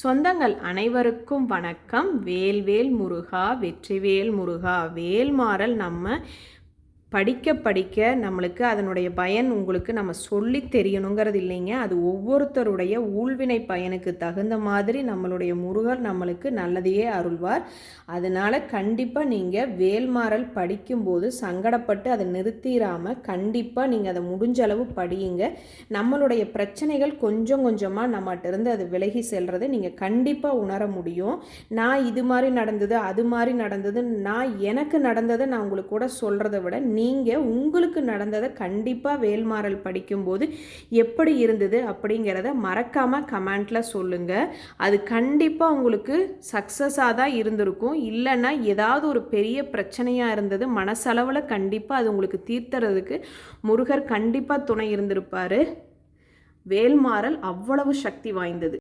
சொந்தங்கள் அனைவருக்கும் வணக்கம். வேல்வேல் முருகா, வெற்றிவேல் முருகா. வேல்மாறல் நம்ம படிக்க படிக்க நம்மளுக்கு அதனுடைய பயன் உங்களுக்கு நம்ம சொல்லி தெரியணுங்கிறது இல்லைங்க. அது ஒவ்வொருத்தருடைய ஊழ்வினை பயனுக்கு தகுந்த மாதிரி நம்மளுடைய முருகர் நம்மளுக்கு நல்லதையே அருள்வார். அதனால் கண்டிப்பாக நீங்கள் வேல்மாறல் படிக்கும்போது சங்கடப்பட்டு அதை நிறுத்திடாமல் கண்டிப்பாக நீங்கள் அதை முடிஞ்ச அளவு படியுங்க. நம்மளுடைய பிரச்சனைகள் கொஞ்சம் கொஞ்சமாக நம்மகிட்ட இருந்து அது விலகி செல்றதை நீங்கள் கண்டிப்பாக உணர முடியும். நான் இது மாதிரி நடந்தது, அது மாதிரி நடந்தது, நான் எனக்கு நடந்ததை நான் உங்களுக்கு கூட சொல்கிறத விட நீங்கள் உங்களுக்கு நடந்ததை கண்டிப்பாக வேல்மாறல் படிக்கும்போது எப்படி இருந்தது அப்படிங்கிறத மறக்காமல் கமெண்ட்டில் சொல்லுங்கள். அது கண்டிப்பாக உங்களுக்கு சக்ஸஸாக தான் இருந்திருக்கும். இல்லைன்னா ஏதாவது ஒரு பெரிய பிரச்சனையாக இருந்தது மனசளவில் கண்டிப்பாக அது உங்களுக்கு தீர்த்துறதுக்கு முருகர் கண்டிப்பாக துணை இருந்திருப்பார். வேல்மாறல் அவ்வளவு சக்தி வாய்ந்தது.